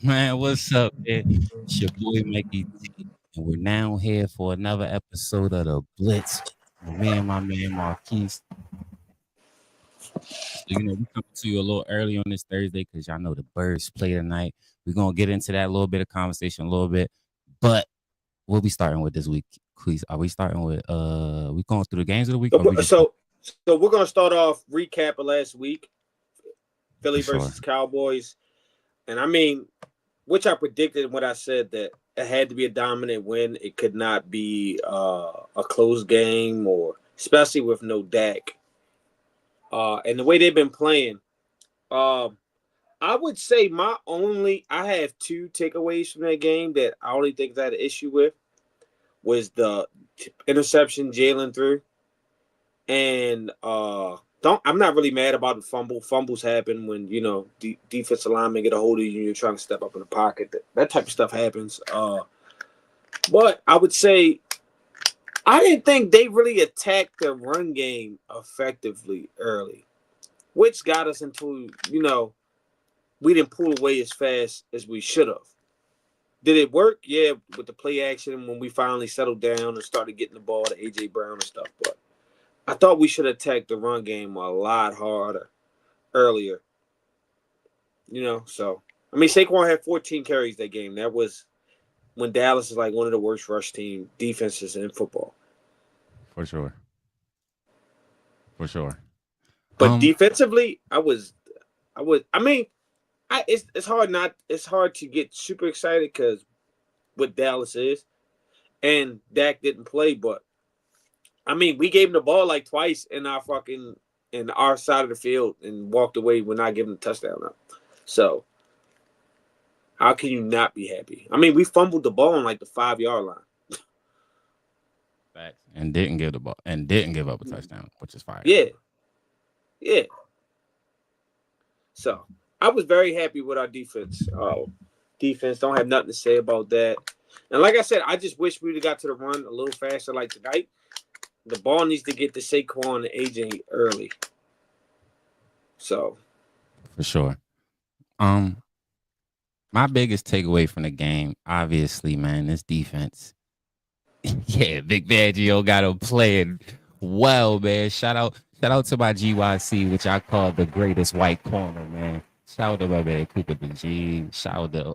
Man, what's up, man? It's your boy Mikey T, and we're now here for another episode of the Blitz. Me and my man Marquise. So, we coming to you a little early on this Thursday because y'all know the Birds play tonight. We're gonna get into that little bit of conversation a little bit, but we'll be starting with this week. Please, are we starting with we going through the games of the week? Or we just So we're gonna start off recap of last week, Philly For sure. versus Cowboys, and I mean, which I predicted when I said that it had to be a dominant win. It could not be a close game, or especially with no Dak. And the way they've been playing, I would say I have two takeaways from that game that I only think I had an issue with was the interception Jalen threw. And I'm not really mad about the fumble. Fumbles happen when defensive linemen get a hold of you and you're trying to step up in the pocket. That type of stuff happens. But I would say I didn't think they really attacked the run game effectively early, which got us into we didn't pull away as fast as we should have. Did it work? Yeah, with the play action when we finally settled down and started getting the ball to A.J. Brown and stuff, but I thought we should attack the run game a lot harder earlier. So I mean, Saquon had 14 carries that game. That was when Dallas is like one of the worst rush team defenses in football. For sure. But defensively, it's hard to get super excited because what Dallas is, and Dak didn't play, but I mean, we gave him the ball like twice in our side of the field and walked away. We're not giving a touchdown up. So how can you not be happy? I mean, we fumbled the ball on like the 5-yard line. Facts. And didn't give up a touchdown, which is fire. Yeah. So I was very happy with our defense. Defense, don't have nothing to say about that. And like I said, I just wish we would have got to the run a little faster like tonight. The ball needs to get to Saquon and AJ early. So, for sure. My biggest takeaway from the game, obviously, man, is defense. Yeah, Big Bad Gio got him playing well, man. Shout out to my GYC, which I call the greatest white corner, man. Shout out to my man Cooper DG. Shout out to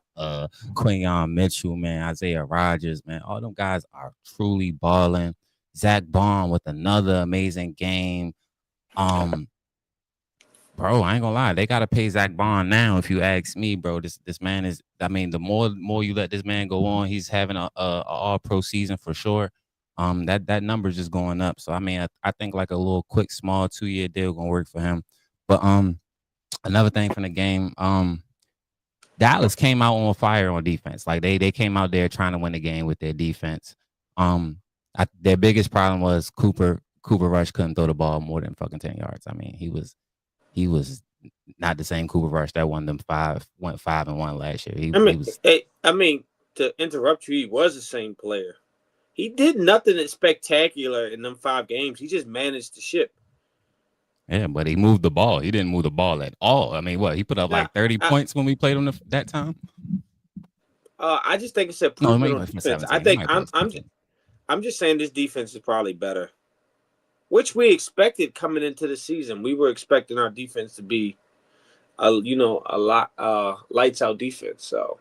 Quinyon Mitchell, man. Isaiah Rogers, man. All them guys are truly balling. Zach Bond with another amazing game. Bro, I ain't gonna lie. They gotta pay Zach Bond now. If you ask me, bro, this man is. I mean, the more you let this man go on, he's having a all-pro season for sure. That number's just going up. So I mean, I think like a little quick, small 2-year deal gonna work for him. But another thing from the game, Dallas came out on fire on defense. Like they came out there trying to win the game with their defense. Their biggest problem was Cooper Rush couldn't throw the ball more than fucking 10 yards. I mean, he was not the same Cooper Rush that went 5-1 last year. I mean, to interrupt you, he was the same player. He did nothing spectacular in them 5 games. He just managed to ship. Yeah, but he moved the ball. He didn't move the ball at all. I mean, what? He put up like 30 points when we played him that time? I just think it's a improvement on defense. I think I'm just saying this defense is probably better, which we expected coming into the season. We were expecting our defense to be, a lot lights out defense. So,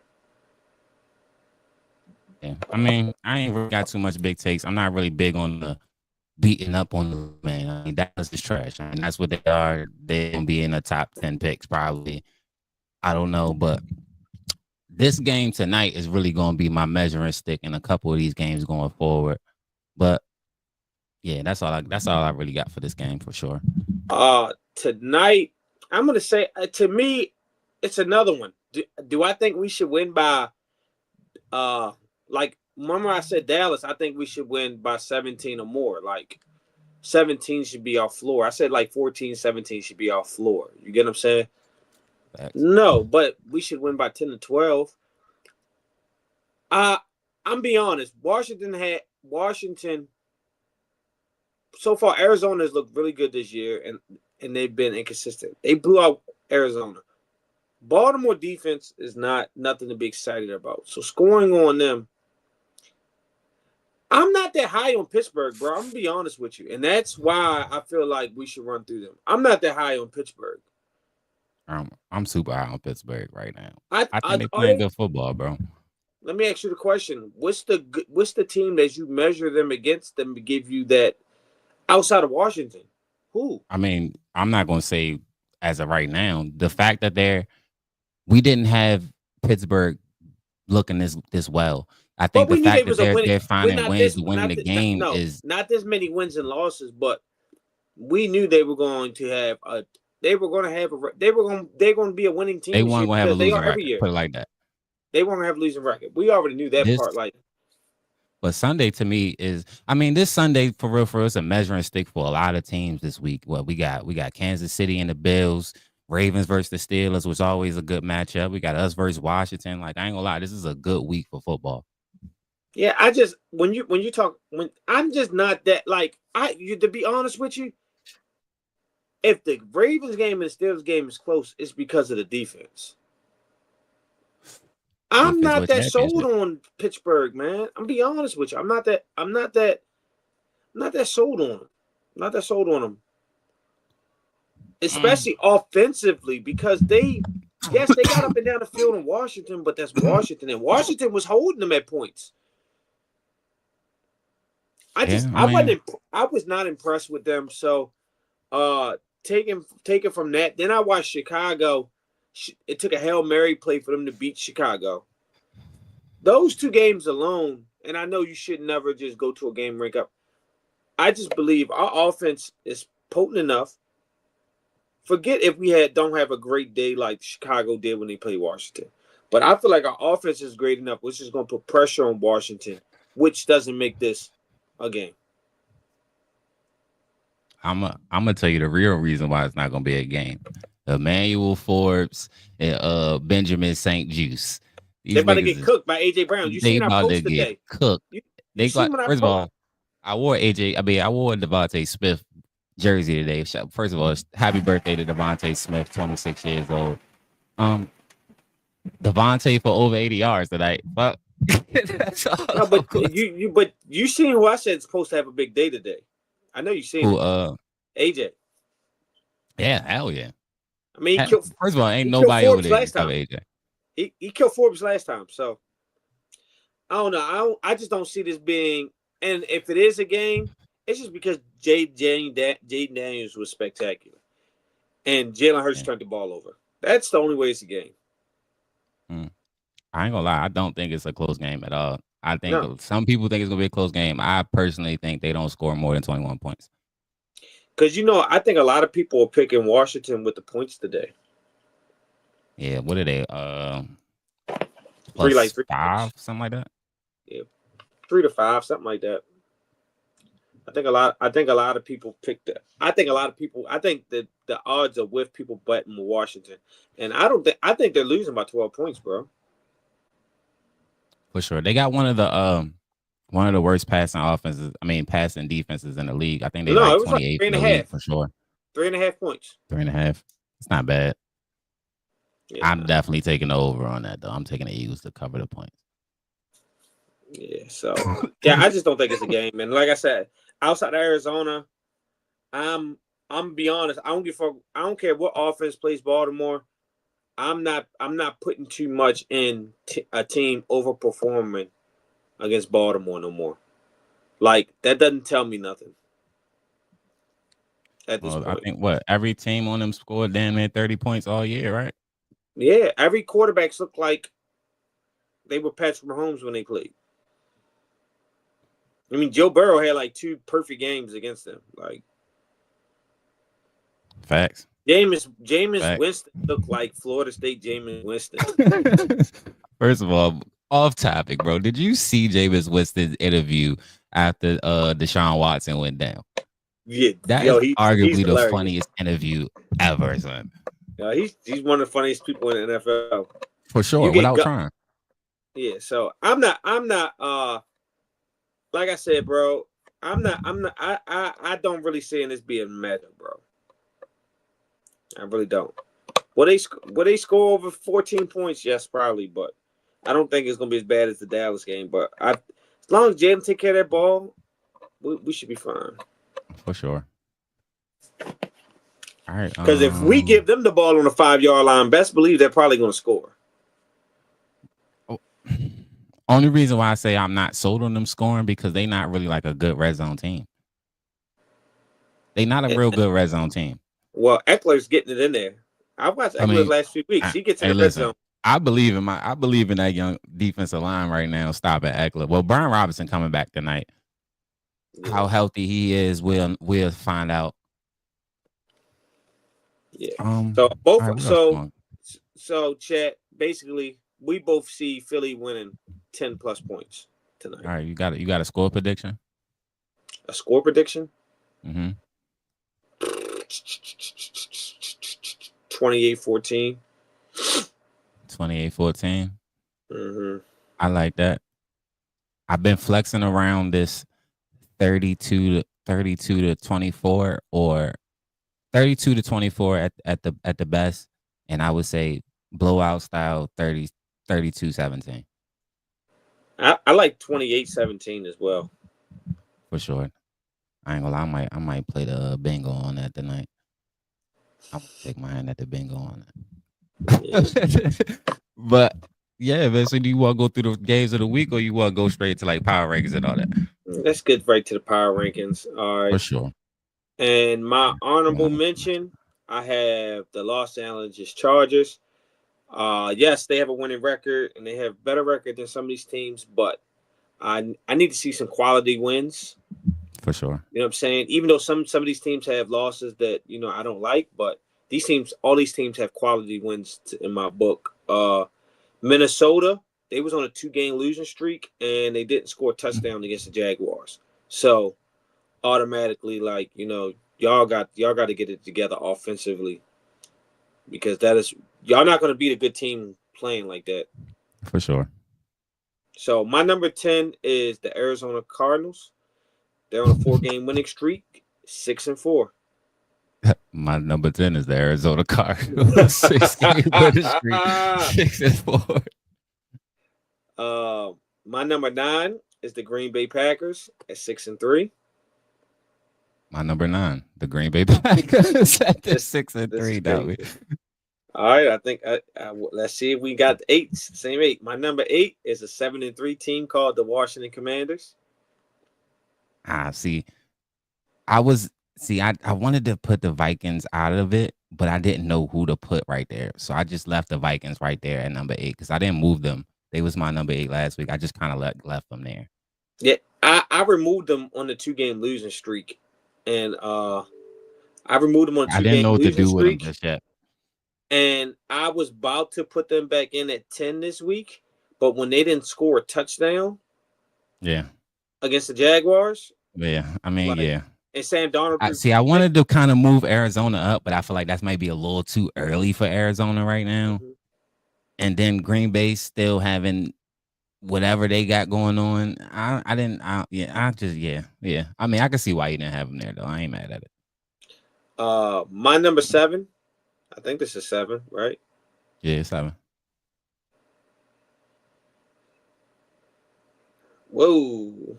yeah, I mean, I ain't really got too much big takes. I'm not really big on the beating up on the man. I mean, that's just trash. I mean, that's what they are. They're gonna be in the top 10 picks probably. I don't know, but this game tonight is really going to be my measuring stick in a couple of these games going forward. But yeah, that's all I really got for this game for sure. Tonight, I'm gonna say to me, it's another one. Do I think we should win by like remember I said Dallas? I think we should win by 17 or more. Like 17 should be our floor. I said like 14, 17 should be our floor. You get what I'm saying? Facts. No, but we should win by 10 to 12. I'm be honest. Washington so far Arizona has looked really good this year, and they've been inconsistent. They blew out Arizona. Baltimore defense is nothing to be excited about. So scoring on them, I'm not that high on Pittsburgh, bro. I'm gonna be honest with you, and that's why I feel like we should run through them. I'm not that high on Pittsburgh. I'm super high on Pittsburgh right now. I, I think I they are playing they? good football, bro. Let me ask you the question: what's the team that you measure them against them to give you that outside of Washington? Who? I mean, I'm not gonna say as of right now, the fact that we didn't have Pittsburgh looking this well. I But think the we knew they fact that was a winning. they're We're finding not ways this. to win Not the this. Not, game no, is not this many wins and losses. But we knew they were going to have a. They were going to have a. They're going to be a winning team they this weren't year gonna have a because they losing are every record. year. Put it like that. They weren't going to have a losing record. We already knew that This part. Like, But Sunday to me is, I mean, this Sunday for real for us a measuring stick for a lot of teams this week. Well, we got Kansas City and the Bills, Ravens versus the Steelers, was always a good matchup. We got us versus Washington. Like I ain't gonna lie, this is a good week for football. yeah, I just when you talk when I'm just not that like to be honest with you, if the Ravens game and the Steelers game is close, it's because of the defense. I'm Defense not with that sold championship. on Pittsburgh, man. I'm be honest with you. I'm not that sold on them. Not that sold on them. Mm. Especially offensively, because yes, they got up and down the field in Washington, but that's Washington, and Washington was holding them at points. Yeah, I I mean, wasn't I was not impressed with them. So taking from that, then I watched Chicago. It took a Hail Mary play for them to beat Chicago. Those two games alone, and I know you should never just go to a game rank up. I just believe our offense is potent enough. Forget if we don't have a great day like Chicago did when they played Washington. But I feel like our offense is great enough, which is going to put pressure on Washington, which doesn't make this a game. I'm gonna tell you the real reason why it's not gonna be a game. Emmanuel Forbes and Benjamin St. Juice. They're These about to niggas get is cooked by AJ Brown. You they seen our about to post get today? cooked. You They seen got when I first of post? all, I wore a Devontae Smith jersey today. First of all, happy birthday to Devontae Smith, 26 years old. Um, Devontae for over 80 yards tonight. But that's all No, I'm but going to. you seen who I said is supposed to have a big day today. I know you seen Who, it. AJ. yeah, hell yeah. I mean, First of all, ain't he killed nobody over Forbes there that last can cover time. AJ. He killed Forbes last time. So I don't know. I just don't see this being. And if it is a game, it's just because Jaden Daniels was spectacular, and Jalen Hurts Yeah. turned the ball over. That's the only way it's a game. I ain't gonna lie. I don't think it's a close game at all. I think No, some people think it's gonna be a close game. I personally think they don't score more than 21 points. because I think a lot of people are picking Washington with the points today. Yeah, what are they? Three like Plus 5, points. something like that. Yeah, 3 to 5, something like that. I think a lot of people picked that. I think that the odds are with people betting Washington, and I think they're losing by 12 points, bro. For sure. They got one of the worst passing defenses in the league. I think they No, like it was like 28th three in and a the league half. for sure. 3.5 points. 3.5. It's not bad. Yeah, I'm definitely taking the over on that though. I'm taking the Eagles to cover the points. yeah. So yeah, I just don't think it's a game. And like I said, outside of Arizona, I'm be honest. I don't care what offense plays Baltimore. I'm not putting too much in a team overperforming against Baltimore no more. Like that doesn't tell me nothing at this Well, I point. think every team on them scored damn near 30 points all year, right? Yeah, every quarterbacks look like they were Patrick Mahomes when they played. I mean, Joe Burrow had like 2 perfect games against them. Like Facts. Jameis Facts. Winston looked like Florida State Jameis Winston. First of all, off topic, bro. Did you see Jameis Winston's interview after Deshaun Watson went down? Yeah, That is he's arguably the hilarious. funniest interview ever, son. Yeah, he's one of the funniest people in the NFL. For sure, without trying. Yeah, so I'm not like I said, bro. I'm not. I don't really see this being a matchup, bro. I really don't. Will they score over 14 points? Yes, probably, but I don't think it's gonna be as bad as the Dallas game. But as long as Jalen take care of that ball, we should be fine. For sure. All right. Because if we give them the ball on the 5-yard line, best believe they're probably gonna score. Only reason why I say I'm not sold on them scoring because they not really like a good red zone team. They not a real good red zone team. Well, Eckler's getting it in there. I watched Eckler last few weeks. He gets in the red zone. I believe in that young defensive line right now. Stop at Eckler. Well, Brian Robinson coming back tonight. Yeah. How healthy he is, we'll find out. Yeah. So chat. Basically, we both see Philly winning 10+ points tonight. All right, you got a score prediction? A score prediction? Mm-hmm. 28-14. 28-14. Mm-hmm. I like that. I've been flexing around this 32 to 24 or 32 to 24 at the best, and I would say blowout style 32-17. I like 28-17 as well. For sure. I ain't gonna lie, I might play the bingo on that tonight. I'm gonna take my hand at the bingo on that. Yeah. But yeah, eventually, do you want to go through the games of the week, or you want to go straight to like power rankings and all that? Let's get right to the power rankings. All right, for sure. And my honorable mention, I have the Los Angeles Chargers. Yes, they have a winning record and they have better record than some of these teams, but I need to see some quality wins. For sure. You know what I'm saying? Even though some of these teams have losses that, I don't like, but all these teams have quality wins in my book. Minnesota, they was on a 2-game losing streak and they didn't score a touchdown against the Jaguars. So automatically, y'all got to get it together offensively, because y'all not going to beat a good team playing like that. For sure. So my number 10 is the Arizona Cardinals. They're on a 4-game winning streak, 6-4. My number 10 is the Arizona Cardinals. 6-game winning streak, 6-4. My number 9 is the Green Bay Packers at 6-3. My number 9, the Green Bay Packers at 6-3. All right, I think let's see if we got 8. Same 8. My number 8 is a 7-3 team called the Washington Commanders. I wanted to put the Vikings out of it, but I didn't know who to put right there. So I just left the Vikings right there at number 8 because I didn't move them. They was my number 8 last week. I just kind of left them there. Yeah, I removed them on the 2-game losing streak. And I removed them on 2-game losing streak. I didn't know what to do with them just yet. And I was about to put them back in at 10 this week, but when they didn't score a touchdown, against the Jaguars, yeah, yeah. And Sam Darnold. I wanted to kind of move Arizona up, but I feel like that's maybe a little too early for Arizona right now. Mm-hmm. And then Green Bay still having whatever they got going on. I can see why you didn't have them there though. I ain't mad at it. My number 7. I think this is 7, right? Yeah, 7. Whoa.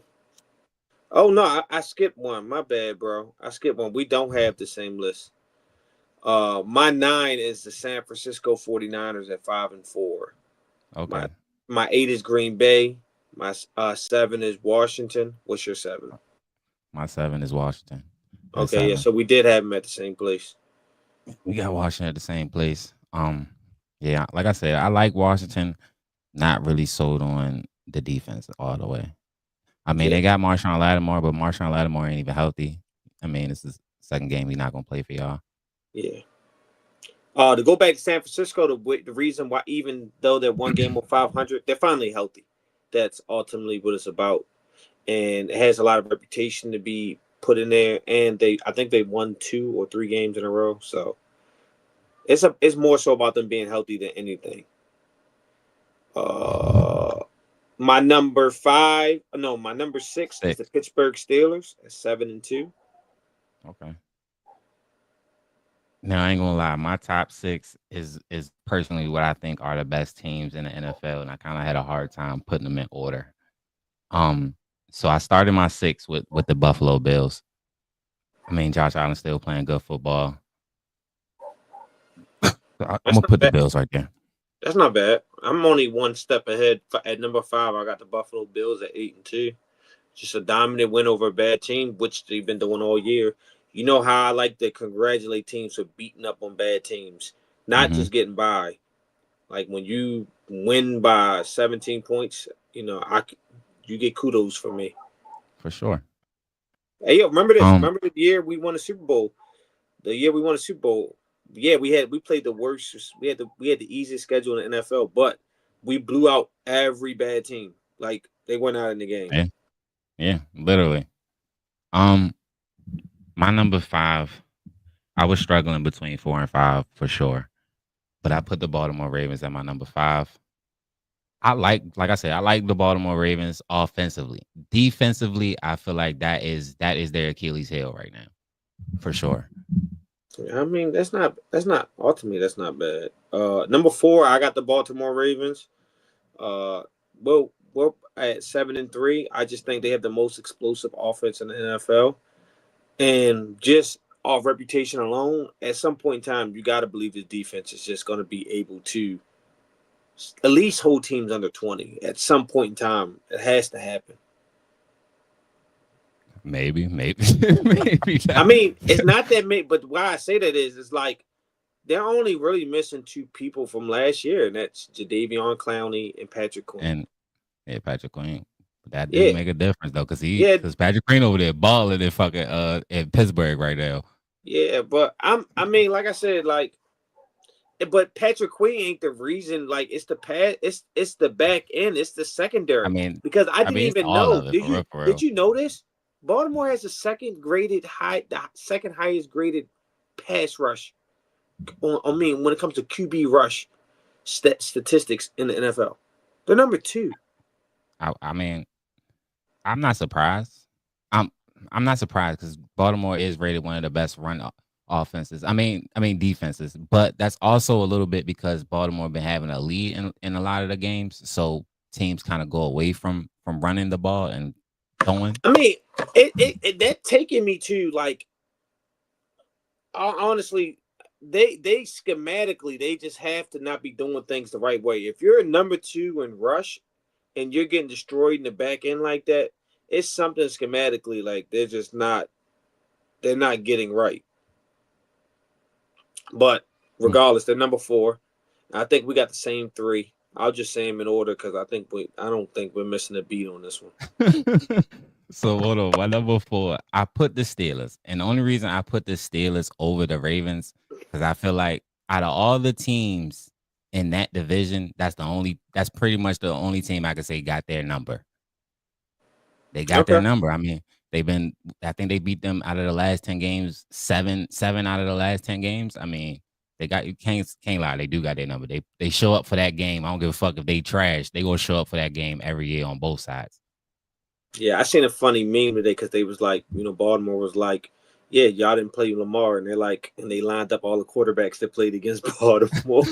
Oh, no, I skipped one. My bad, bro. I skipped one. We don't have the same list. My 9 is the San Francisco 49ers at 5-4. Okay. My 8 is Green Bay. My 7 is Washington. What's your 7? My 7 is Washington. Okay, 7. Yeah, so we did have them at the same place. We got Washington at the same place. Yeah, like I said, I like Washington. Not really sold on the defense all the way. They got Marshawn Lattimore, but Marshawn Lattimore ain't even healthy. This is the second game he's not gonna play for y'all. Yeah. To go back to San Francisco, the reason why, even though they're 1 game of 500, they're finally healthy. That's ultimately what it's about, and it has a lot of reputation to be put in there. And I think they won 2 or 3 games in a row. So it's more so about them being healthy than anything. My number 5, no, my number 6 is the 6. Pittsburgh Steelers at 7-2. Okay. Now I ain't gonna lie, my top 6 is personally what I think are the best teams in the NFL, and I kind of had a hard time putting them in order. Um, so I started my 6 with the Buffalo Bills. I mean, Josh Allen's still playing good football. I'm That's gonna not put the bad. Bills right there. That's not bad. I'm only one step ahead. At number 5, I got the Buffalo Bills at 8-2. Just a dominant win over a bad team, which they've been doing all year. You know how I like to congratulate teams for beating up on bad teams, not Hmm. just getting by. Like when you win by 17 points, you get kudos from me. For sure. Hey, yo, remember this? Um, Remember the year we won the Super Bowl? The year we won the Super Bowl. Yeah, we played the worst. We had the easiest schedule in the NFL, but we blew out every bad team. Like they went out in the game. yeah, yeah, literally. Um, my number 5, I was struggling between 4 and 5 for sure, but I put the Baltimore Ravens at my number 5. Like I said, I like the Baltimore Ravens offensively. Defensively, I feel like that is their Achilles heel right now, for sure. I mean, that's not ultimately that's not bad. Number 4, I got the Baltimore Ravens. Well, we're at 7-3. I just think they have the most explosive offense in the NFL, and just off reputation alone, at some point in time, you got to believe the defense is just going to be able to at least hold teams under 20. At some point in time, it has to happen. Maybe, maybe. I mean, it's not that many, but why I say that is, it's like they're only really missing 2 people from last year, and that's Jadeveon Clowney and Patrick Queen. And yeah, Patrick Queen. That do Yeah, make a difference though, yeah, because Patrick Queen over there balling in fucking in Pittsburgh right now. yeah. But I mean, like I said, like, but Patrick Queen ain't the reason. Like, it's the it's the back end, it's the I secondary. mean, Because I I didn't mean it's even all know. of it Did for you real, for did real. you know this? Baltimore has the second highest graded pass rush. I mean, when it comes to QB rush statistics in the NFL, they're number 2. I mean, I'm not surprised. I'm I'm not surprised because Baltimore is rated one of the best offenses. I mean defenses, but that's also a little bit because Baltimore been having a lead in a lot of the games, so teams kind of go away from running the ball and throwing. I mean, it that taking me to like honestly, they schematically they just have to not be doing things the right way. If you're a number 2 in rush and you're getting destroyed in the back end like that, it's something schematically like they're not getting right. But Hmm. regardless, they're number 4. I think we got the same 3. I'll just say them in order because I don't think we're missing a beat on this one. So hold on, my number 4, I put the Steelers, and the only reason I put the Steelers over the Ravens because I feel like out of all the teams in that division, that's pretty much the only team I could say got their number. They got their Okay. number. I mean, they've been. I think they beat them out of the last 10 games, seven out of the last 10 games. I mean, they got you can't lie. They do got their number. They show up for that game. I don't give a fuck if they trash. They gonna show up for that game every year on both sides. Yeah, I seen a funny meme today because they was like, Baltimore was like, yeah, y'all didn't play Lamar, and they lined up all the quarterbacks that played against Baltimore.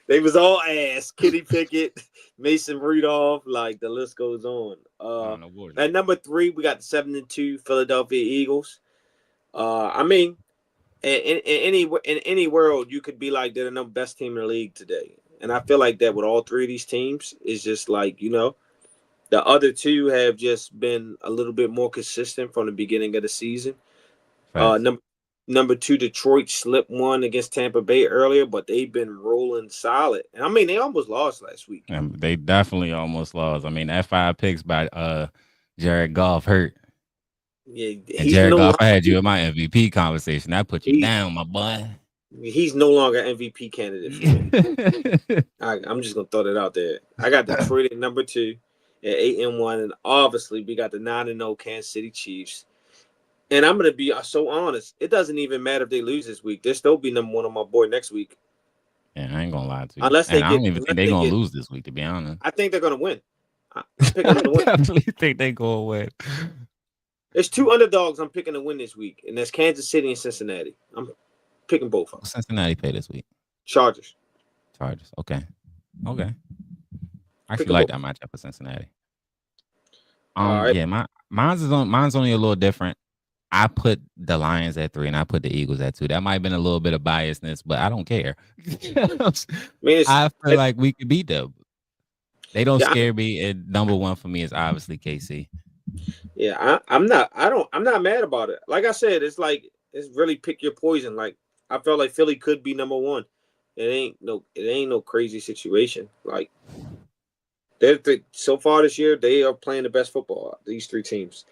They was all ass. Kenny Pickett, Mason Rudolph, like the list goes on. No bullshit. At number 3, we got the 7-2 Philadelphia Eagles. I mean, in any world, you could be like they're the number best team in the league today, and I feel like that with all 3 of these teams is just like the other 2 have just been a little bit more consistent from the beginning of the season. Uh, Facts. number number 2, Detroit slipped one against Tampa Bay earlier, but they've been rolling solid. And I mean, they almost lost last week. And they definitely almost lost. I mean, that 5 picks by Jared Goff hurt. Yeah, And he's Jared no Goff, I longer had you in my MVP conversation. That put you he down, my boy. he's no longer MVP candidate for me. I'm just gonna throw that out there. I got Detroit at number 2 at 8-1, and obviously we got the 9-0 Kansas City Chiefs. And I'm gonna be so honest. It doesn't even matter if they lose this week. They'll still be number 1 on my board next week. Yeah, I ain't gonna lie to you. Unless they And I get, don't even unless think they're they gonna get. lose this week, to be honest. I think they're gonna win. I'm picking I them to win. definitely think they go away. There's two underdogs I'm picking to win this week, and that's Kansas City and Cincinnati. I'm picking both of them. Cincinnati pay this week. Chargers. Chargers. Okay. Okay. I actually Picking like both. that matchup for Cincinnati. All right. Yeah, mine's only a little different. I put the Lions at 3 and I put the Eagles at 2. That might have been a little bit of biasness, but I don't care. I feel like we could beat them. They don't scare me, and number one for me is obviously KC. Yeah, I'm not mad about it. Like I said, it's really pick your poison. Like I felt like Philly could be number one. It ain't no crazy situation. Like so far this year, they are playing the best football. These three teams.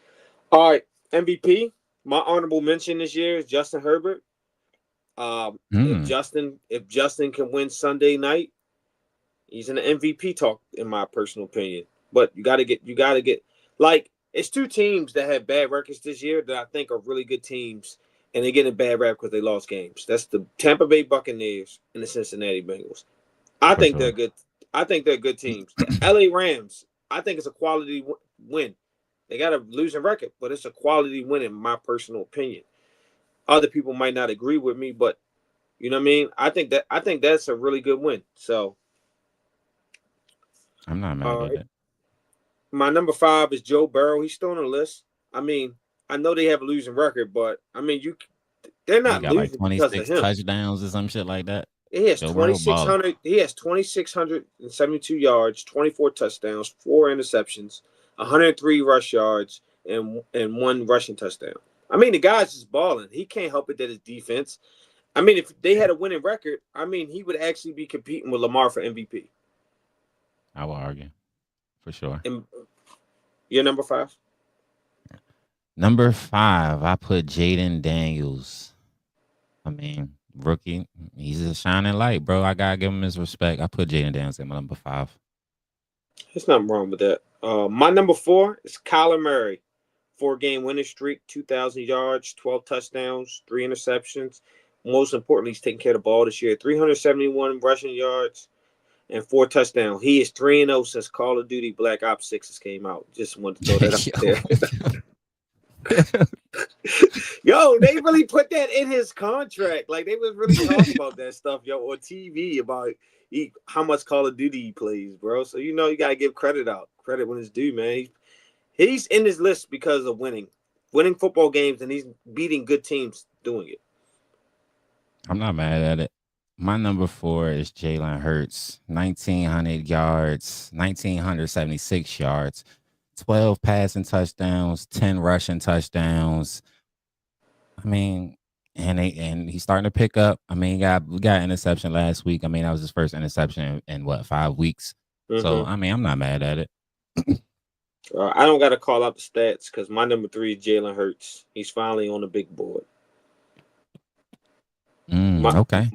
All right, MVP. My honorable mention this year is Justin Herbert. If Justin can win Sunday night, he's in the MVP talk, in my personal opinion. But you gotta get like it's two teams that have bad records this year that I think are really good teams, and they're getting a bad rap because they lost games. That's the Tampa Bay Buccaneers and the Cincinnati Bengals. I think they're good. I think they're good teams. The LA Rams, I think it's a quality win. They got a losing record, but it's a quality win in my personal opinion. Other people might not agree with me, but you know what I mean? I think that's a really good win. So I'm not mad at it. My number 5 is Joe Burrow. He's still on the list. I mean, I know they have a losing record, but I mean, they're not got losing like because of 26 him. touchdowns or some shit like that. He has 2,600. He has 2,672 yards, 24 touchdowns, 4 interceptions, 103 rush yards, and 1 rushing touchdown. I mean, the guy's just balling. He can't help it that his defense. I mean, if they had a winning record, I mean, he would actually be competing with Lamar for MVP. I will argue, for sure. And your number 5? Number 5, I put Jaden Daniels. I mean, rookie. He's a shining light, bro. I gotta give him his respect. I put Jaden Daniels at my number 5. There's nothing wrong with that. My number 4 is Kyler Murray. 4-game winning streak, 2,000 yards, 12 touchdowns, 3 interceptions. Most importantly, he's taking care of the ball this year. 371 rushing yards and 4 touchdowns. He is 3-0 since Call of Duty Black Ops 6 came out. Just wanted to throw that out there. Yo, they really put that in his contract. Like they was really talking about that stuff, yo, on TV about how much Call of Duty he plays, bro. So you gotta give credit when it's due, man. He's in this list because of winning football games, and he's beating good teams doing it. I'm not mad at it. My number 4 is Jalen Hurts. 1,900 yards, 1,976 yards. 12 passing touchdowns, 10 rushing touchdowns. I mean, and he's starting to pick up. I mean, we got interception last week. I mean, that was his first interception in 5 weeks. Mm-hmm. So I mean, I'm not mad at it. I don't got to call out the stats because my number 3 is Jalen Hurts. He's finally on the big board. Okay.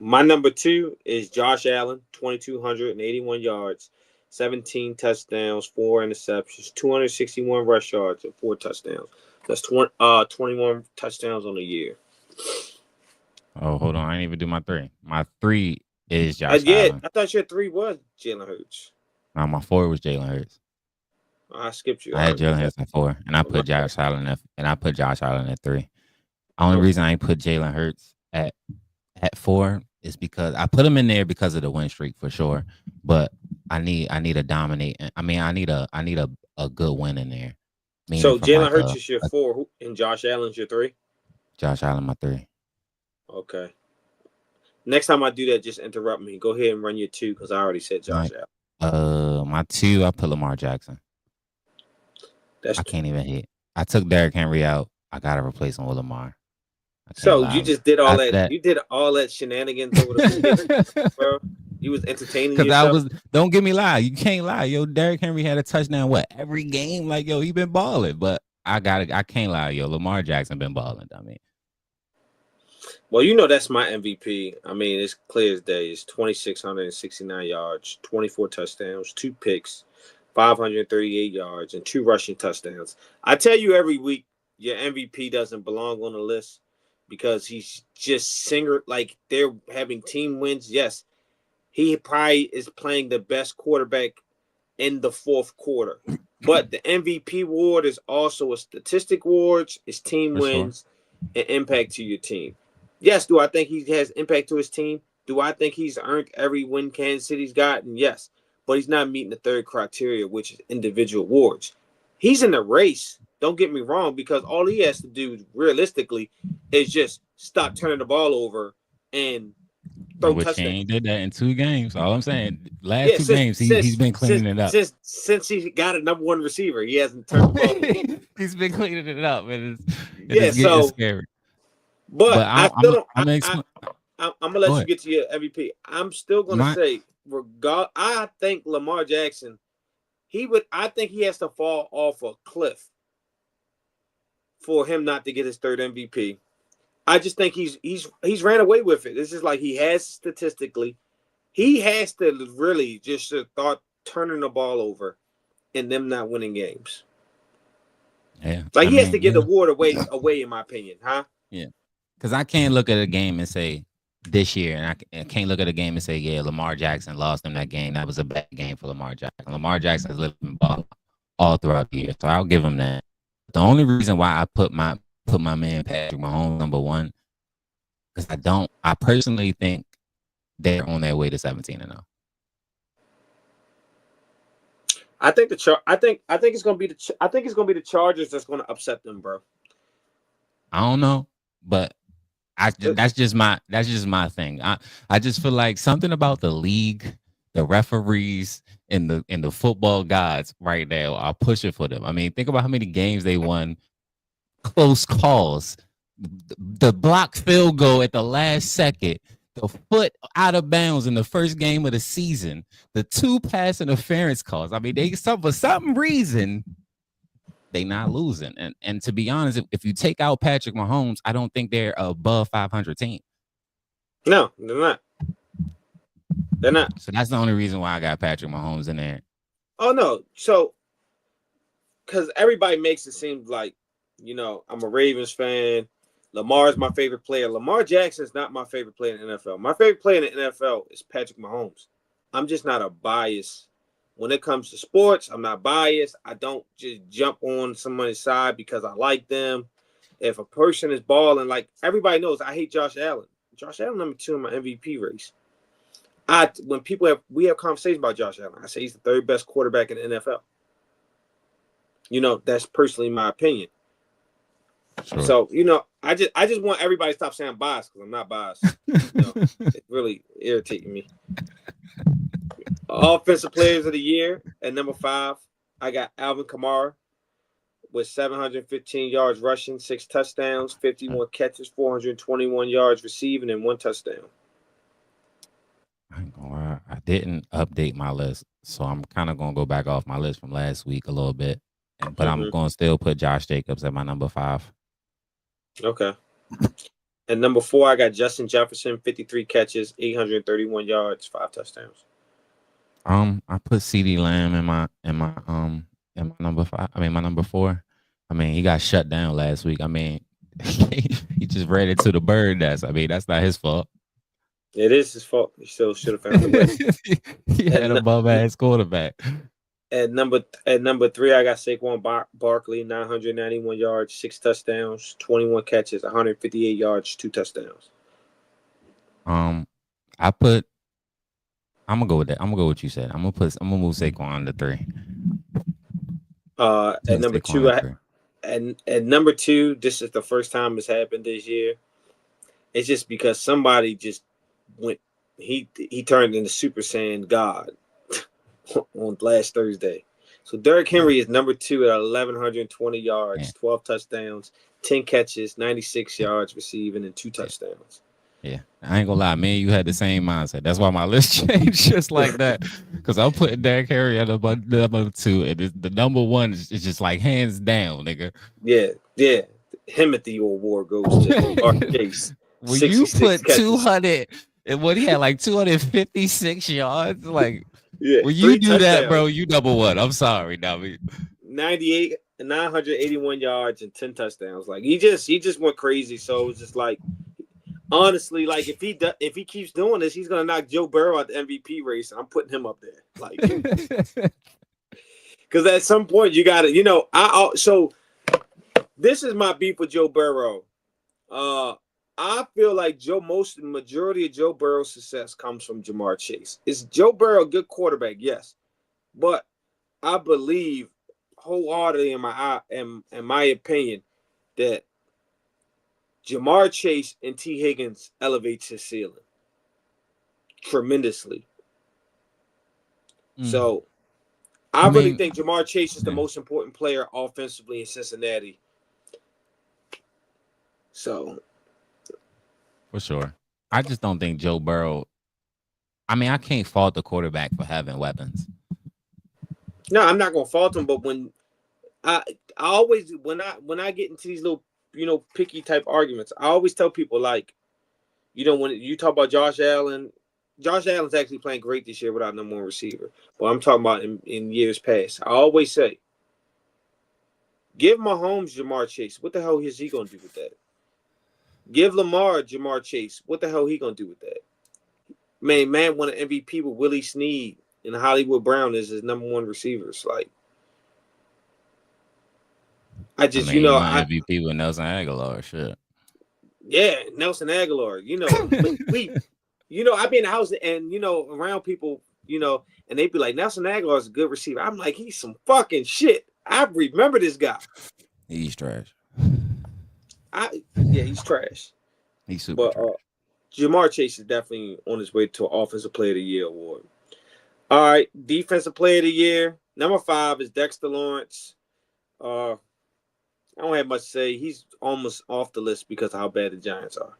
My number 2 is Josh Allen, 2,281 yards. 17 touchdowns, 4 interceptions, 261 rush yards, and 4 touchdowns. That's 21 touchdowns on the year. Oh, hold on. I didn't even do my 3. My 3 is Josh Allen. I thought your 3 was Jalen Hurts. No, my 4 was Jalen Hurts. I skipped you. I had Jalen Hurts at 4, and I put Josh Allen at 3. The only reason I ain't put Jalen Hurts at 4 is because I put him in there because of the win streak for sure. But I need a dominate. I mean, I need a good win in there. So Jalen Hurts is your 4, and Josh Allen's your 3. Josh Allen, my 3. Okay. Next time I do that, just interrupt me. Go ahead and run your 2 because I already said Josh Allen. My 2, I put Lamar Jackson. I can't even hit. I took Derrick Henry out. I gotta replace him with Lamar. So you just did all that. You did all that shenanigans over the weekend, bro. You was entertaining yourself. Don't get me lie. You can't lie. Yo, Derrick Henry had a touchdown every game. Like, yo, he been balling. But I can't lie, yo. Lamar Jackson been balling. I mean. Well, that's my MVP. I mean, it's clear as day. It's 2,669 yards, 24 touchdowns, 2 picks, 538 yards, and 2 rushing touchdowns. I tell you every week, your MVP doesn't belong on the list because he's just like they're having team wins. Yes, he probably is playing the best quarterback in the fourth quarter. But the MVP award is also a statistic award. It's team For sure. wins and impact to your team. Yes, do I think he has impact to his team? Do I think he's earned every win Kansas City's gotten? Yes. But he's not meeting the third criteria, which is individual awards. He's in the race. Don't get me wrong, because all he has to do realistically is just stop turning the ball over and throw Which he touchdowns. ain't did that in 2 games. All I'm saying, last Yeah, 2 games, he's been cleaning it up. Since he got a number one receiver, he hasn't turned the ball over. He's been cleaning it up, and Yeah, it's getting so scary. but I still don't. I'm I'm gonna let you get to your MVP. I'm still gonna say, I think Lamar Jackson, I think he has to fall off a cliff for him not to get his third MVP. I just think he's ran away with it. It's just like he has statistically, he has to really just start turning the ball over and them not winning games. Yeah, like he has to give the award away, in my opinion, huh? Yeah, because I can't look at a game and say this year, and I can't look at a game and say, yeah, Lamar Jackson lost him that game. That was a bad game for Lamar Jackson. Lamar Jackson has lived in ball all throughout the year, so I'll give him that. The only reason why I put my man Patrick Mahomes number 1, because I personally think they're on their way to 17-0. I think it's gonna be the Chargers that's gonna upset them, bro. I don't know, but that's just my thing. I just feel like something about the league, the referees, and the football gods right now are pushing for them. I mean, think about how many games they won, close calls, the block field goal at the last second, the foot out of bounds in the first game of the season, the 2 pass interference calls. I mean, for some reason they not losing. And to be honest, if you take out Patrick Mahomes, I don't think they're above 500 team. No, they're not. They're not. So that's the only reason why I got Patrick Mahomes in there. Oh no, so because everybody makes it seem like, I'm a Ravens fan. Lamar's my favorite player. Lamar Jackson is not my favorite player in the NFL. My favorite player in the NFL is Patrick Mahomes. I'm just not a bias. When it comes to sports, I'm not biased. I don't just jump on somebody's side because I like them. If a person is balling, like everybody knows, I hate Josh Allen. Josh Allen number 2 in my MVP race. When we have conversations about Josh Allen, I say he's the 3rd best quarterback in the NFL. That's personally my opinion. Sure. So, I just want everybody to stop saying I'm biased, because I'm not biased. It's really irritating me. Offensive players of the year at number 5, I got Alvin Kamara with 715 yards rushing, 6 touchdowns, 51 catches, 421 yards receiving, and 1 touchdown. I ain't gonna lie, I didn't update my list, so I'm kind of gonna go back off my list from last week a little bit, but I'm gonna still put Josh Jacobs at my number 5. Okay. And number 4, I got Justin Jefferson, 53 catches, 831 yards, 5 touchdowns. I put CeeDee Lamb in my number 5. I mean, my number 4. I mean, he got shut down last week. I mean, he just ran into the bird nest. I mean, that's not his fault. It is his fault. He still should have found a way. He had a bum-ass quarterback. At number 3, I got Saquon Barkley, 991 yards, 6 touchdowns, 21 catches, 158 yards, 2 touchdowns. I'm gonna go with that. I'm gonna go with what you said. I'm gonna move Saquon to 3. At number 2, at number 2, this is the first time it's happened this year. It's just because somebody just went. He turned into Super Saiyan God on last Thursday. So Derrick Henry is number 2 at 1,120 yards, 12 touchdowns, 10 catches, 96 yards receiving, and 2 touchdowns. Yeah, I ain't gonna lie, man. You had the same mindset. That's why my list changed just like that. Because I'm putting Derrick Henry at number 2, and the number 1 is just like hands down, nigga. Yeah. Himothy Award goes to Mark Chase. When you put 200, and what he had like 256 yards, like when you do that, bro, you number 1. I'm sorry, Navi. 981 yards and 10 touchdowns. Like he just went crazy. So it was just like, honestly, like if he keeps doing this, he's gonna knock Joe Burrow out the MVP race. I'm putting him up there, like, because at some point you got to, so this is my beef with Joe Burrow. I feel like the majority of Joe Burrow's success comes from Jamar Chase. Is Joe Burrow a good quarterback? Yes, but I believe wholeheartedly in my opinion that Jamar Chase and T. Higgins elevates his ceiling tremendously. So I really think Jamar Chase is the most important player offensively in Cincinnati. So for sure. I just don't think Joe Burrow. I mean, I can't fault the quarterback for having weapons. No, I'm not gonna fault him, but when I always when I get into these little picky type arguments, I always tell people, like, when you talk about Josh Allen's actually playing great this year without number one receiver. But I'm talking about in years past. I always say, give Mahomes Jamar Chase. What the hell is he gonna do with that? Give Lamar Jamar Chase. What the hell he gonna do with that? Man won an MVP with Willie Snead and Hollywood Brown as his number one receivers. Like, I just, he won MVP with Nelson Aguilar. Shit. Yeah, Nelson Aguilar. We, I've been in the house and around people, and they'd be like, Nelson Aguilar is a good receiver. I'm like, he's some fucking shit. I remember this guy. He's trash. He's trash. He's super trash. Jamar Chase is definitely on his way to an Offensive Player of the Year award. All right, Defensive Player of the Year. Number 5 is Dexter Lawrence. I don't have much to say. He's almost off the list because of how bad the Giants are.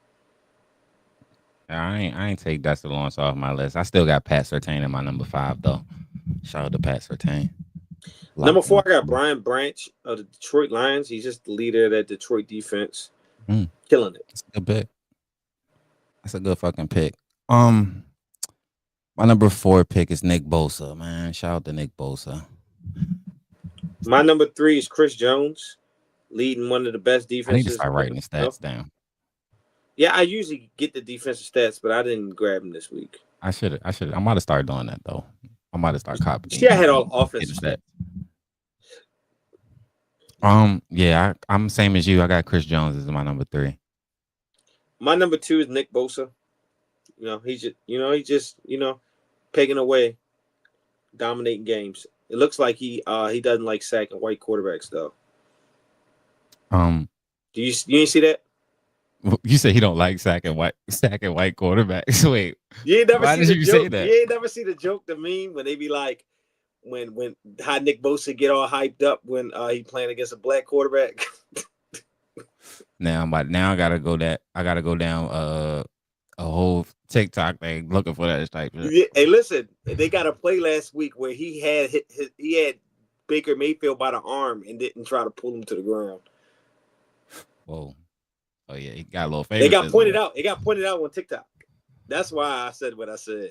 I ain't take Dexter Lawrence off my list. I still got Pat Surtain in my number 5 though. Shout out to Pat Surtain. Number 4, I got Brian Branch of the Detroit Lions. He's just the leader of that Detroit defense. Killing it. That's a good pick. That's a good fucking pick. My number 4 pick is Nick Bosa, man. Shout out to Nick Bosa. My number 3 is Chris Jones, leading one of the best defenses. I need to start writing the stats down. Yeah, I usually get the defensive stats, but I didn't grab them this week. I should. I might have started doing that though. I might have started copying. See, I had all offensive stats. Yeah, I'm same as you. I got Chris Jones as my number 3. My number 2 is Nick Bosa. He's just pegging away, dominating games. It looks like he doesn't like sacking white quarterbacks though. Do you see that? You say he don't like sacking white quarterbacks. Wait, why did you say that? You ain't never see the joke, the meme when they be like, when how Nick Bosa get all hyped up when he playing against a black quarterback. Now I gotta go down a whole TikTok thing looking for that type. Yeah, hey, listen, they got a play last week where he had Baker Mayfield by the arm and didn't try to pull him to the ground. Whoa. Oh yeah, he got a little favoritism. They got pointed out. It got pointed out on TikTok. That's why I said what I said.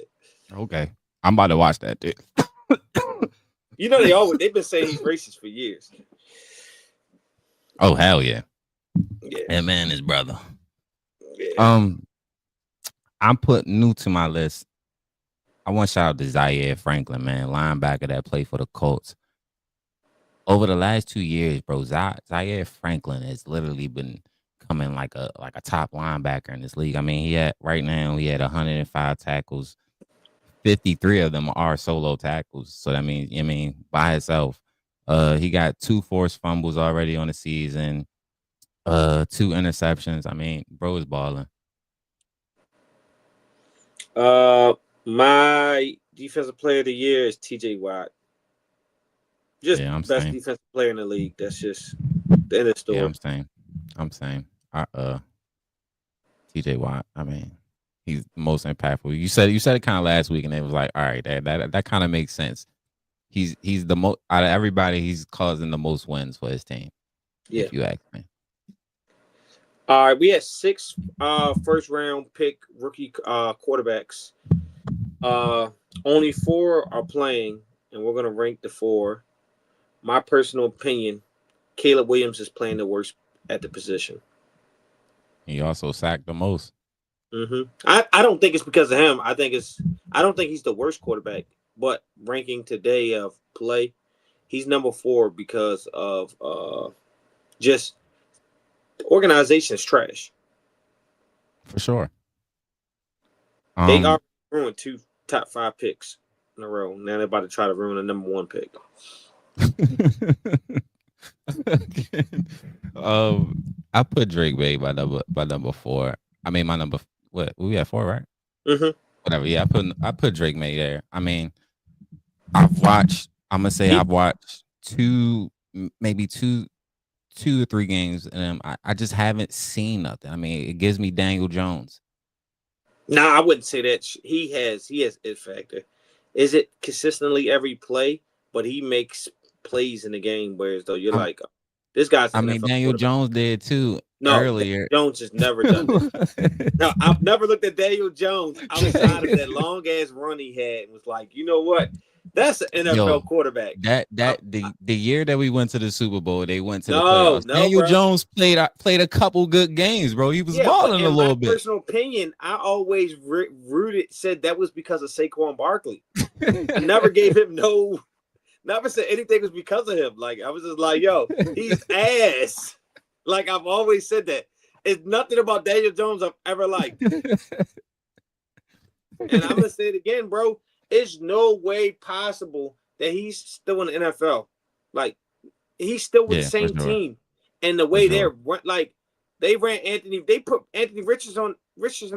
Okay, I'm about to watch that, dude. They've been saying he's racist for years. Oh hell yeah. Yeah. That man is brother. Yeah. I'm putting new to my list. I want to shout out to Zaire Franklin, man, linebacker that played for the Colts. Over the last 2 years, bro, Zaire Franklin has literally been coming like a top linebacker in this league. I mean, he had 105 tackles. 53 of them are solo tackles. So that means, by himself, he got 2 forced fumbles already on the season, 2 interceptions. I mean, bro is balling. My defensive player of the year is TJ Watt. Just best defensive player in the league. That's just the end of the story. Yeah, I'm saying. TJ Watt. I mean, he's the most impactful. You said it kind of last week, and it was like, all right, that kind of makes sense. He's the most out of everybody. He's causing the most wins for his team. Yeah, if you ask me. All right, we had 6 first round pick rookie quarterbacks. Only 4 are playing, and we're gonna rank the 4. My personal opinion, Caleb Williams is playing the worst at the position. He also sacked the most. I don't think it's because of him. I don't think he's the worst quarterback, but ranking today of play, he's number 4 because of just the organization's trash. For sure. They are ruined 2 top 5 picks in a row. Now they're about to try to ruin a number 1 pick. I put Drake May by number 4. I mean, my number what we at 4, right? Whatever. Yeah, I put Drake May there. I mean, I've watched. I'm gonna say I've watched maybe two or 3 games, and I just haven't seen nothing. I mean, it gives me Daniel Jones. Nah, I wouldn't say that. He has it factor. Is it consistently every play? But he makes plays in the game, whereas though you're like, this guy's. I mean, Daniel Jones did too. No, earlier. Jones has never done that. No, I've never looked at Daniel Jones outside of that long ass run he had and was like, you know what? That's an NFL quarterback. The year that we went to the Super Bowl, they went to the playoffs. Daniel Jones played a couple good games, bro. He was balling a little bit. In my personal opinion, I always said that was because of Saquon Barkley. I never gave him never said anything was because of him. Like I was just like, yo, he's ass. Like I've always said that. It's nothing about Daniel Jones I've ever liked. And I'm gonna say it again, bro. It's no way possible that he's still in the NFL. Like he's still with the same team. And the way they put Anthony Richardson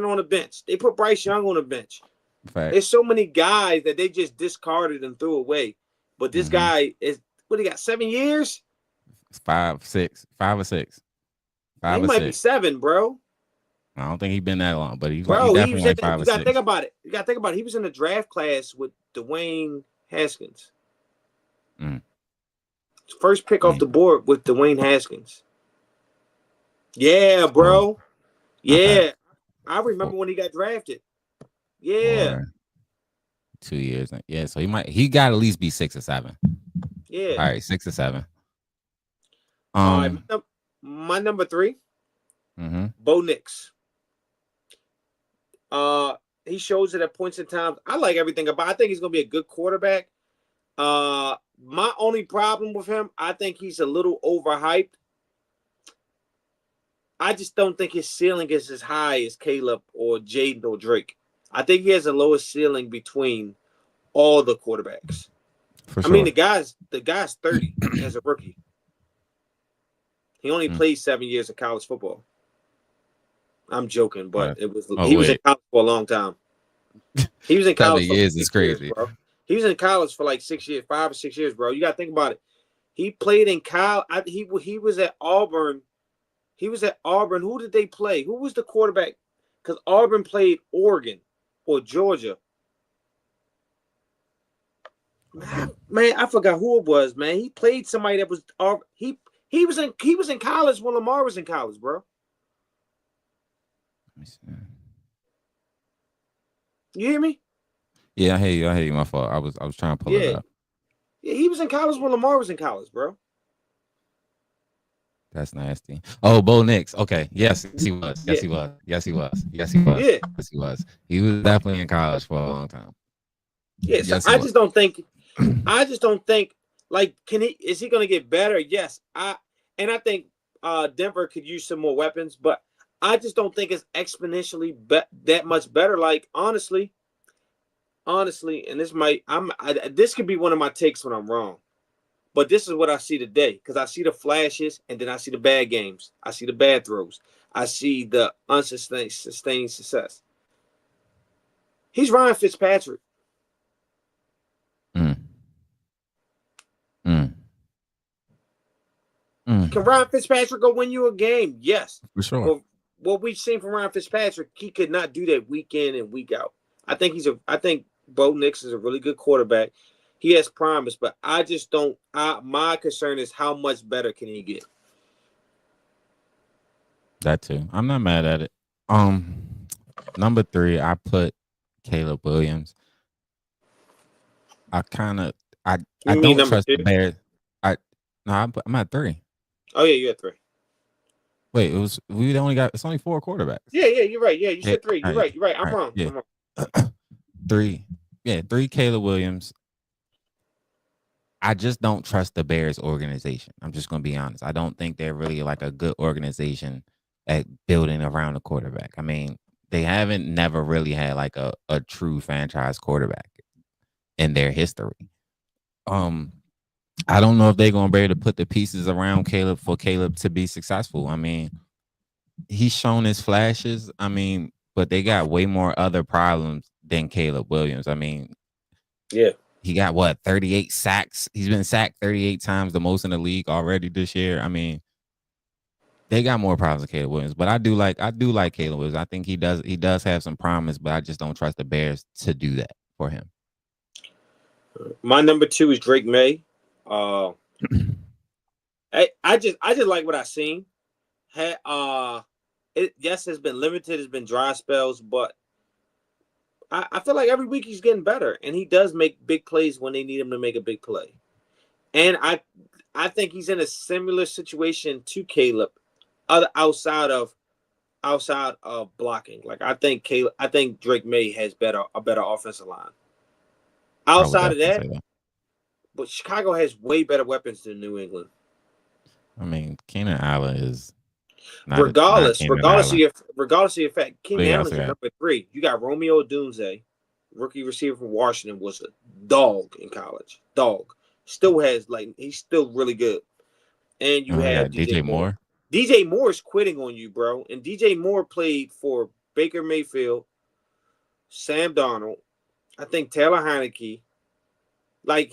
on the bench. They put Bryce Young on the bench. Fact. There's so many guys that they just discarded and threw away. But this guy is what he got 7 years? 5 or 6. 5 or 6. He might be 7, bro. I don't think he's been that long, but he's definitely like 5 or 6. You gotta think about it. He was in the draft class with Dwayne Haskins. First pick off the board with Dwayne Haskins. Yeah, bro. Yeah. Okay. I remember when he got drafted. Yeah. 2 years. Yeah, so he got to at least be 6 or 7. Yeah. All right, 6 or 7. All right, my number 3. Bo Nix. He shows it at points in time. I like everything about. I think he's gonna be a good quarterback. My only problem with him, I think he's a little overhyped. I just don't think his ceiling is as high as Caleb or Jaden or Drake. I think he has the lowest ceiling between all the quarterbacks. I mean, the guy's 30 as a rookie. He only played 7 years of college football. I'm joking, but he was in college for a long time. He was in college 7 years is crazy, bro. He was in college for like 6 years, 5 or 6 years, bro. You got to think about it. He played in college. He was at Auburn. He was at Auburn. Who did they play? Who was the quarterback? Because Auburn played Oregon or Georgia. Man, I forgot who it was, man. He played somebody that was he was in college when Lamar was in college, bro. Let me see. You hear me? Yeah, I hear you. My fault. I was trying to pull it up. Yeah, he was in college when Lamar was in college, bro. That's nasty. Oh, Bo Nix. Okay. Yes, he was. Yes, he was. Yes, he was. Yes, he was. Yeah. Yes, he was. He was definitely in college for a long time. Yeah, so I just don't think like is he gonna get better? Yes. I think Denver could use some more weapons, but I just don't think it's exponentially that much better. Like honestly, and this could be one of my takes when I'm wrong. But this is what I see today because I see the flashes and then I see the bad games. I see the bad throws. I see the unsustained success. He's Ryan Fitzpatrick. Can Ryan Fitzpatrick go win you a game? Yes. For sure. But what we've seen from Ryan Fitzpatrick, he could not do that week in and week out. I think Bo Nix is a really good quarterback. He has promise, but I just don't. My concern is how much better can he get? That too. I'm not mad at it. Number 3, I put Caleb Williams. I don't trust the Bears. I'm at 3. Oh yeah, you at 3. Wait, we only got it's only 4 quarterbacks. Yeah, you're right. Yeah, you Yeah, said 3. all You're right, right. You're right. I'm all right, wrong. yeah. I'm wrong. 3. Yeah, 3 Caleb Williams. I just don't trust the Bears organization. I'm just gonna be honest. I don't think they're really like a good organization at building around the quarterback. I mean, they haven't never really had like a true franchise quarterback in their history. Um, I don't know if they're gonna be able to put the pieces around Caleb for Caleb to be successful. I mean, he's shown his flashes. I mean, but they got way more other problems than Caleb Williams. I mean, Yeah. he got what 38 sacks. He's been sacked 38 times, the most in the league already this year. I mean, they got more problems than Caleb Williams, but I do like Caleb Williams. I think he does have some promise, but I just don't trust the Bears to do that for him. My number 2 is Drake May. I just like what I seen. Yes, it's been limited. It's been dry spells, but I feel like every week he's getting better, and he does make big plays when they need him to make a big play. And I think he's in a similar situation to Caleb, outside of blocking. Like I think Drake May has a better offensive line. Outside of that, but Chicago has way better weapons than New England. I mean, Keenan Allen is regardless of your fact, Keenan Allen's your number 3. You got Romeo Odunze, rookie receiver from Washington, was a dog in college. Dog. Still has he's still really good. And you have DJ Moore. DJ Moore is quitting on you, bro. And DJ Moore played for Baker Mayfield, Sam Darnold, I think Taylor Heineke. I'm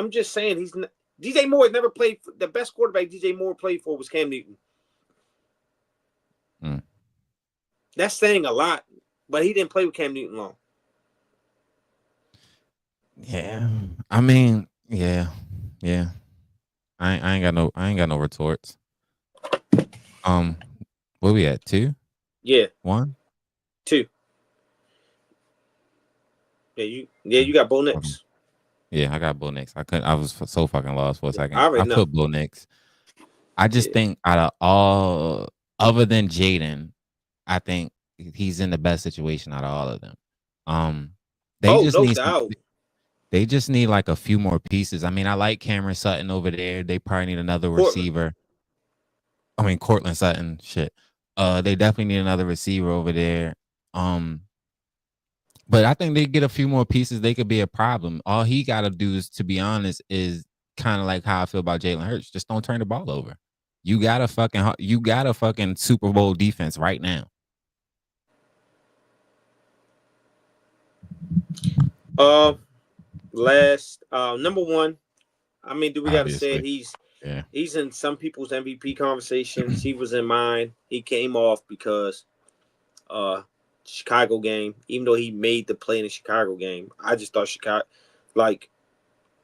just saying DJ Moore has never played. The best quarterback DJ Moore played for was Cam Newton. That's saying a lot, but he didn't play with Cam Newton long. Yeah, I mean, yeah. I ain't got no retorts. Where we at? 2? Yeah. 1? 2. You got Bo Nix. Yeah, I got Bo Nix. I was so fucking lost for a second. I put Bo Nix. I just think out of all, other than Jaden, I think he's in the best situation out of all of them. They just need like a few more pieces. I mean, I like Cameron Sutton over there. They probably need another receiver. I mean, Cortland Sutton. Shit. They definitely need another receiver over there. But I think they get a few more pieces. They could be a problem. All he got to do is, to be honest, is kind of like how I feel about Jalen Hurts. Just don't turn the ball over. You got a fucking Super Bowl defense right now. Number 1. I mean, do we got to say it? He's in some people's MVP conversations. He was in mine. He came off because Chicago game, even though he made the play in the Chicago game, I just thought Chicago,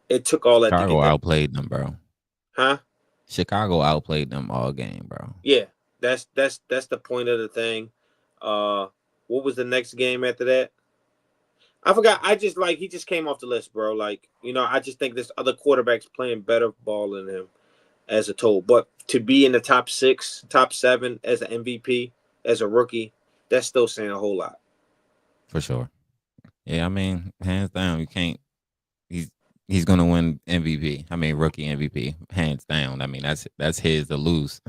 it took all that. Chicago outplayed them, bro. Huh? Chicago outplayed them all game, bro. Yeah, that's the point of the thing. What was the next game after that? I forgot. He just came off the list, bro. I just think there's other quarterbacks playing better ball than him as a total. But to be in the top 6, top 7 as an MVP, as a rookie, that's still saying a whole lot. For sure. Yeah, I mean, hands down, you can't. He's gonna win MVP. I mean, rookie MVP, hands down. I mean, that's his to lose.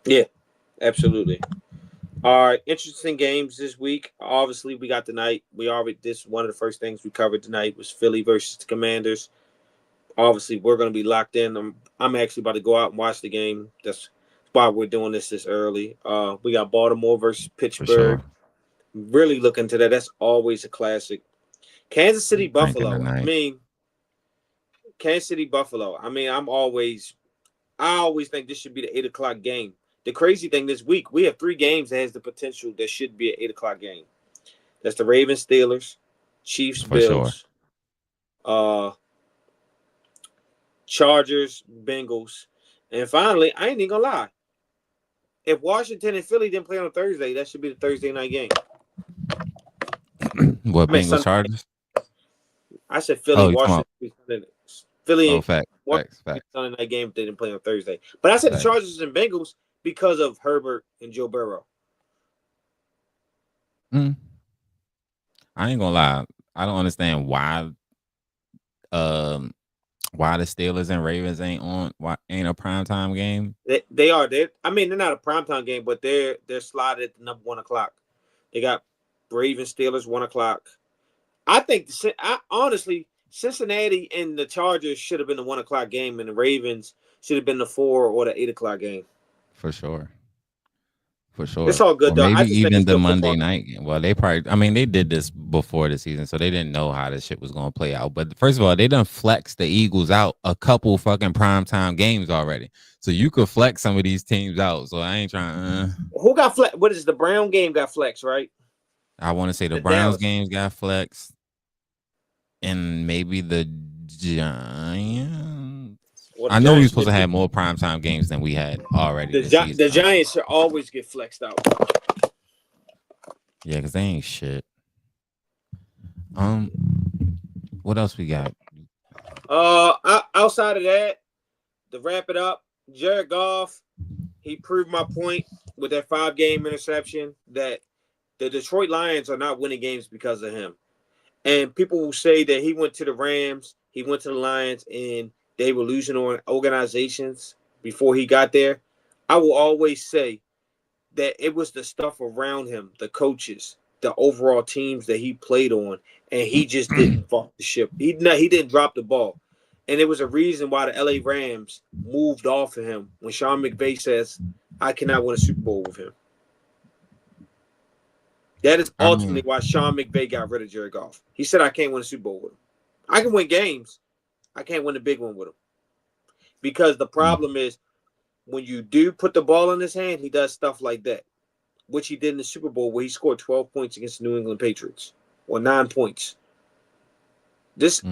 Yeah, absolutely. All right, interesting games this week. Obviously, we got tonight. This one of the first things we covered tonight was Philly versus the Commanders. Obviously, we're going to be locked in. I'm actually about to go out and watch the game. That's why we're doing this early. We got Baltimore versus Pittsburgh. Sure. Really looking to that. That's always a classic. Kansas City Buffalo. Kansas City Buffalo. I mean, I always think this should be the 8:00 game. The crazy thing this week, we have 3 games that has the potential that should be an 8:00 game. That's the Ravens, Steelers, Chiefs, Bills, Chargers, Bengals, and finally, I ain't even gonna lie. If Washington and Philly didn't play on a Thursday, that should be the Thursday night game. What, Bengals, Chargers? I said Philly, Washington. Philly facts, won facts, facts, Sunday night game if they didn't play on Thursday. But I said the facts. Chargers and Bengals because of Herbert and Joe Burrow. Mm. I ain't gonna lie. I don't understand um why the Steelers and Ravens ain't a primetime game. They are. I mean, they're not a primetime game, but they're slotted at the number 1 o'clock. They got Ravens Steelers 1 o'clock. I think honestly, Cincinnati and the Chargers should have been the 1 o'clock game, and the Ravens should have been the 4 or the 8 o'clock game. For sure. It's all good Or though. I maybe just think even it's the good football. Monday night game. Well, they did this before the season, so they didn't know how this shit was going to play out. But first of all, they done flexed the Eagles out a couple fucking primetime games already. So you could flex some of these teams out. So I ain't trying. Who got flex? What is the Brown game got flex, right? I want to say the Browns games got flexed. And maybe the Giants. I know we were supposed to have more primetime games than we had already. The Giants should always get flexed out. Yeah, because they ain't shit. What else we got? Outside of that, to wrap it up, Jared Goff, he proved my point with that 5-game interception that the Detroit Lions are not winning games because of him. And people will say that he went to the Rams, he went to the Lions, and they were losing on organizations before he got there. I will always say that it was the stuff around him, the coaches, the overall teams that he played on, and he just didn't fuck the ship. He didn't drop the ball. And it was a reason why the LA Rams moved off of him when Sean McVay says, I cannot win a Super Bowl with him. That is ultimately why Sean McVay got rid of Jared Goff. He said, I can't win a Super Bowl with him. I can win games. I can't win a big one with him. Because the problem is when you do put the ball in his hand, he does stuff like that, which he did in the Super Bowl where he scored 12 points against the New England Patriots, or 9 points. This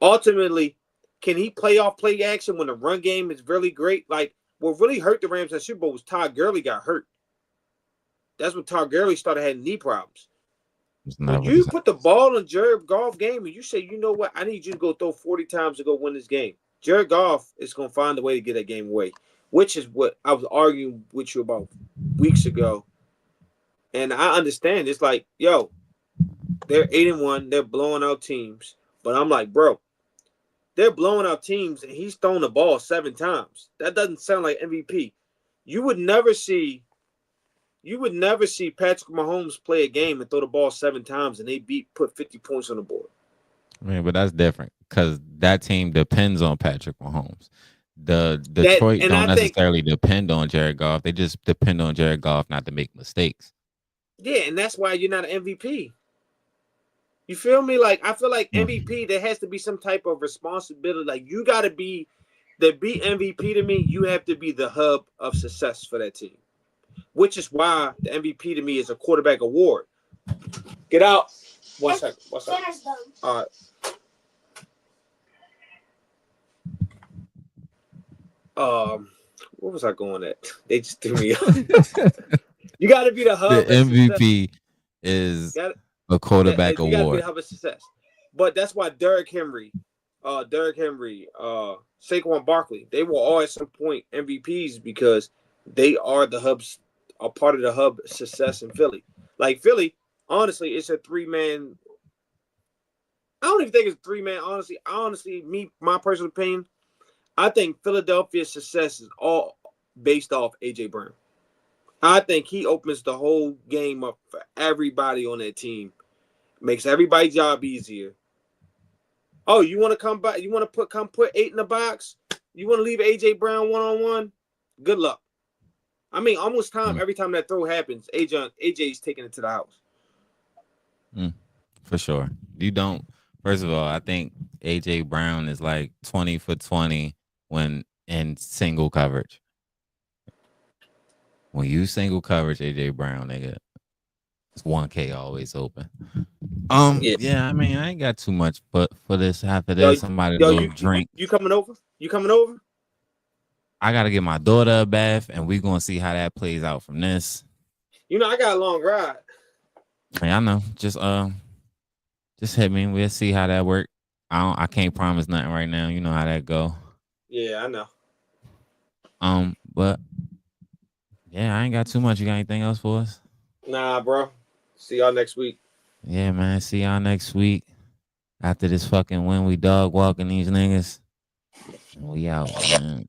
ultimately, can he play action when the run game is really great? Like, what really hurt the Rams in the Super Bowl was Todd Gurley got hurt. That's when Todd Gurley started having knee problems. When you put the ball in Jared Goff game and you say, you know what, I need you to go throw 40 times to go win this game. Jared Goff is going to find a way to get that game away, which is what I was arguing with you about weeks ago. And I understand. It's like, yo, they're 8-1. They're blowing out teams. But I'm like, bro, they're blowing out teams and he's thrown the ball 7 times. That doesn't sound like MVP. You would never see Patrick Mahomes play a game and throw the ball 7 times and they put 50 points on the board. Man, but that's different because that team depends on Patrick Mahomes. The Detroit don't necessarily depend on Jared Goff. They just depend on Jared Goff not to make mistakes. Yeah, and that's why you're not an MVP. You feel me? Like, I feel like MVP, there has to be some type of responsibility. Like, you got to be MVP to me, you have to be the hub of success for that team. Which is why the MVP to me is a quarterback award. Get out. One second. All right. What was I going at? They just threw me off. You got to be the hub. The MVP is a quarterback award. You got to be the hub of success. But that's why Derrick Henry, Saquon Barkley, they will all at some point MVPs because they are the hubs, a part of the hub success in Philly. Like Philly, honestly, it's a 3-man. I don't even think it's 3-man. Honestly, my personal opinion, I think Philadelphia's success is all based off AJ Brown. I think he opens the whole game up for everybody on that team, makes everybody's job easier. Oh, you want to come back? You want to come put 8 in the box? You want to leave AJ Brown 1-on-1? Good luck. I mean, almost every time that throw happens, AJ's taking it to the house. For sure. You don't. First of all, I think AJ Brown is like 20 for 20 when in single coverage. When you single coverage AJ Brown, nigga, it's 1K always open. Yeah, I mean, I ain't got too much for this after this. Somebody drink. You coming over? You coming over? I gotta get my daughter a bath, and we're gonna see how that plays out from this. You know, I got a long ride. Yeah, I know. Just hit me. We'll see how that works. I can't promise nothing right now. You know how that go. Yeah, I know. But yeah, I ain't got too much. You got anything else for us? Nah, bro. See y'all next week. Yeah, man. See y'all next week. After this fucking win, we dog walking these niggas. And we out, man.